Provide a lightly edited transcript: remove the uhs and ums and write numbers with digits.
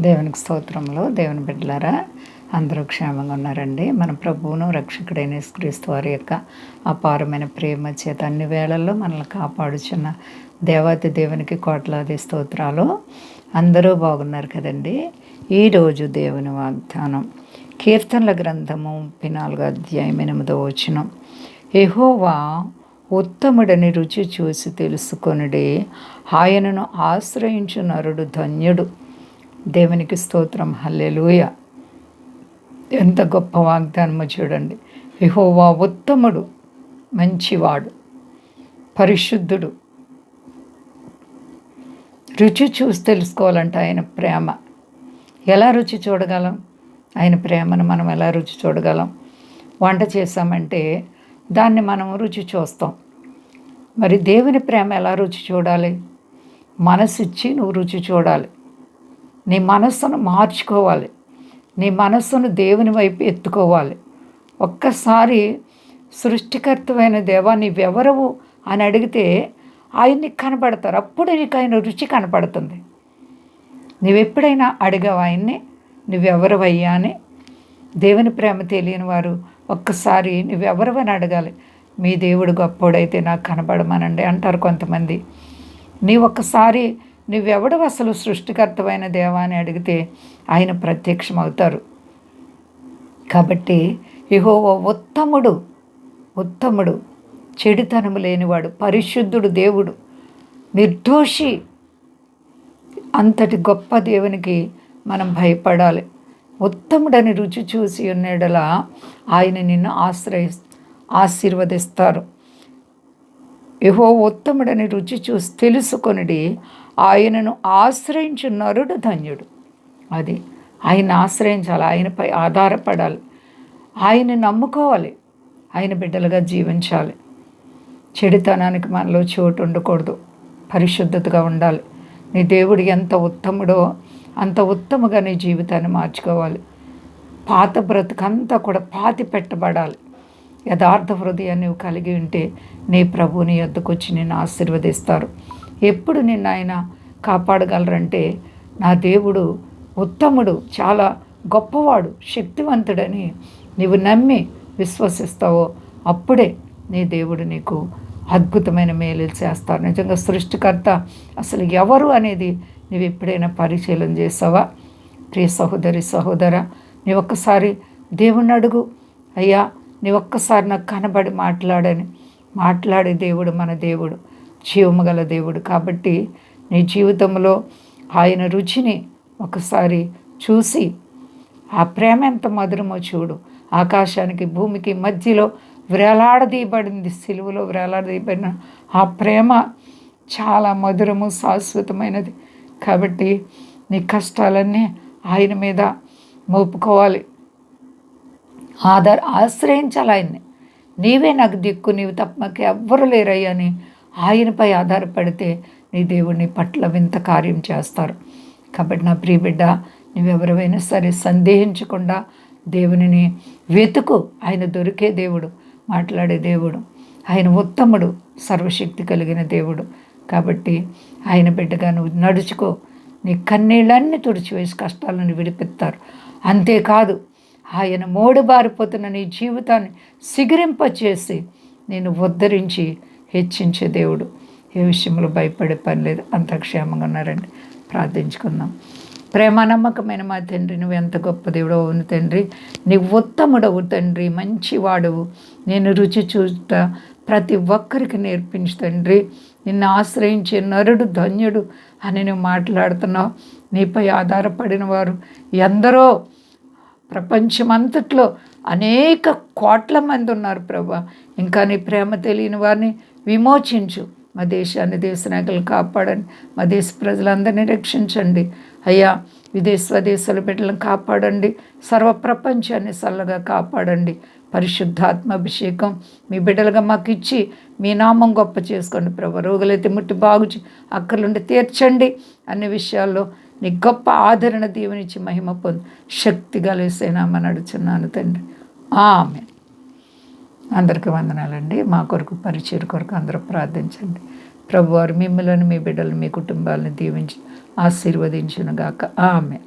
దేవునికి స్తోత్రంలో దేవుని బిడ్డలారా, అందరూ క్షేమంగా ఉన్నారండి. మన ప్రభువును రక్షకుడైన యేసుక్రీస్తు వారి యొక్క అపారమైన ప్రేమ చేత అన్ని వేళల్లో మనల్ని కాపాడుచున్న దేవాతి దేవునికి కోట్లాది స్తోత్రాలు. అందరూ బాగున్నారు కదండి. ఈరోజు దేవుని వాగ్దానం కీర్తనల గ్రంథము 34వ అధ్యాయం 8వ వచనం. యెహోవా ఉత్తముడని రుచి చూసి తెలుసుకొనుడి, ఆయనను ఆశ్రయించు నరుడు ధన్యుడు. దేవునికి స్తోత్రం, హల్లెలూయా. ఎంత గొప్ప వాగ్దానమో చూడండి. యెహోవా ఉత్తముడు, మంచివాడు, పరిశుద్ధుడు. రుచి చూసి తెలుసుకోవాలంటే ఆయన ప్రేమ ఎలా రుచి చూడగలం? ఆయన ప్రేమను మనం ఎలా రుచి చూడగలం? వంట చేసామంటే దాన్ని మనం రుచి చూస్తాం. మరి దేవుని ప్రేమ ఎలా రుచి చూడాలి? మనసిచ్చి నువ్వు రుచి చూడాలి. నీ మనస్సును మార్చుకోవాలి. నీ మనస్సును దేవుని వైపు ఎత్తుకోవాలి. ఒక్కసారి సృష్టికర్తమైన దేవా నీవెవరవు అని అడిగితే ఆయన నీకు కనపడతారు. అప్పుడు నీకు ఆయన రుచి కనపడుతుంది. నువ్వెప్పుడైనా అడిగావు ఆయన్ని నువ్వెవరవయ్యా అని? దేవుని ప్రేమ తెలియని వారు ఒక్కసారి నువ్వెవరవని అడగాలి. మీ దేవుడు గొప్పోడైతే నాకు కనపడమనండి అంటారు కొంతమంది. నీ ఒక్కసారి నువ్వెవడు అసలు సృష్టికర్తమైన దేవా అని అడిగితే ఆయన ప్రత్యక్షమవుతారు. కాబట్టి యెహోవా ఉత్తముడు, ఉత్తముడు, చెడుతనము లేనివాడు, పరిశుద్ధుడు, దేవుడు, నిర్దోషి. అంతటి గొప్ప దేవునికి మనం భయపడాలి. ఉత్తముడని రుచి చూసి ఉన్నడలా ఆయన నిన్ను ఆశీర్వదిస్తారు. యెహోవా ఉత్తముడని రుచి చూసి తెలుసుకొనుడి, ఆయనను ఆశ్రయించు నరుడు ధన్యుడు. అది ఆయన ఆశ్రయించాలి, ఆయనపై ఆధారపడాలి, ఆయన నమ్ముకోవాలి, ఆయన బిడ్డలుగా జీవించాలి. చెడుతనానికి మనలో చోటు ఉండకూడదు, పరిశుద్ధతగా ఉండాలి. నీ దేవుడు ఎంత ఉత్తముడో అంత ఉత్తముగా నీ జీవితాన్ని మార్చుకోవాలి. పాత బ్రతుకంతా కూడా పాతి పెట్టబడాలి. యథార్థ హృదయాన్ని నువ్వు కలిగి ఉంటే నీ ప్రభువు నీ యొద్దకు వచ్చి నిన్ను ఆశీర్వదిస్తారు. ఎప్పుడు నిన్ను ఆయన కాపాడగలరంటే నా దేవుడు ఉత్తముడు, చాలా గొప్పవాడు, శక్తివంతుడని నీవు నమ్మి విశ్వసిస్తావో అప్పుడే నీ దేవుడు నీకు అద్భుతమైన మేలు చేస్తారు. నిజంగా సృష్టికర్త అసలు ఎవరు అనేది నువ్వు ఎప్పుడైనా పరిశీలన చేసావా? ప్రియ సహోదరి సహోదరా, నీ ఒక్కసారి దేవుణ్ణి అడుగు. అయ్యా నీ ఒక్కసారి నాకు కనబడి మాట్లాడే దేవుడు మన దేవుడు, జీవము గల దేవుడు. కాబట్టి నీ జీవితంలో ఆయన రుచిని ఒకసారి చూసి ఆ ప్రేమ ఎంత మధురమో చూడు. ఆకాశానికి భూమికి మధ్యలో వేలాడదీయబడింది, సిలువలో వేలాడదీయబడిన ఆ ప్రేమ చాలా మధురము, శాశ్వతమైనది. కాబట్టి నీ కష్టాలన్నీ ఆయన మీద మోపుకోవాలి, ఆశ్రయించాలి ఆయన్ని. నీవే నాకు దిక్కు, నీవు తప్ప మాకు ఎవ్వరు లేరయ్యా అని ఆయనపై ఆధారపడితే నీ దేవుడు నీ పట్ల వింత కార్యం చేస్తారు. కాబట్టి నా ప్రియ బిడ్డ, నువ్వెవరైనా సరే సందేహించకుండా దేవునిని వెతుకు. ఆయన దొరికే దేవుడు, మాట్లాడే దేవుడు, ఆయన ఉత్తముడు, సర్వశక్తి కలిగిన దేవుడు. కాబట్టి ఆయన బిడ్డగా నువ్వు నడుచుకో. నీ కన్నీళ్ళన్నీ తుడిచివేసి కష్టాలను విడిపిస్తారు. అంతేకాదు ఆయన మోడుబారిపోతున్న నీ జీవితాన్ని సిగురింపచేసి నేను ఉద్ధరించి హెచ్చించే దేవుడు. ఏ విషయంలో భయపడే పని లేదు. అంత క్షేమంగా ఉన్నారండి. ప్రార్థించుకుందాం. ప్రేమ నమ్మకమైన మా తండ్రి, నువ్వు ఎంత గొప్ప దేవుడు అవును తండ్రి. నీవు ఉత్తముడవు తండ్రి, మంచివాడవు. నేను రుచి చూస్త ప్రతి ఒక్కరికి నేర్పించు తండ్రి. నిన్ను ఆశ్రయించే నరుడు ధన్యుడు అని నువ్వు మాట్లాడుతున్నావు. నీపై ఆధారపడిన వారు ఎందరో ప్రపంచమంతట్లో అనేక కోట్ల మంది ఉన్నారు ప్రభా. ఇంకా నీ ప్రేమ తెలియని వారిని విమోచించు. మా దేశాన్ని, దేశ నాయకులను కాపాడండి. మా దేశ ప్రజలందరినీ రక్షించండి అయ్యా. స్వదేశాల బిడ్డలను కాపాడండి. సర్వ ప్రపంచాన్ని చల్లగా కాపాడండి. పరిశుద్ధాత్మ అభిషేకం మీ బిడ్డలుగా మాకు ఇచ్చి మీ నామం గొప్ప చేసుకోండి ప్రభా. రోగులైతే ముట్టి బాగు అక్కర్లుండి తీర్చండి. అన్ని విషయాల్లో నీ గొప్ప ఆదరణ దీవెనిచ్చి మహిమ పొంది శక్తిగా లేసేనామని అడుగుచున్నాను తండ్రి. ఆమేన్. అందరికీ వందనాలండి. మా కొరకు పరిచయం కొరకు అందరూ ప్రార్థించండి. ప్రభువారు మిమ్మల్ని, మీ బిడ్డలు, మీ కుటుంబాలను దీవించి ఆశీర్వదించునుగాక. ఆమేన్.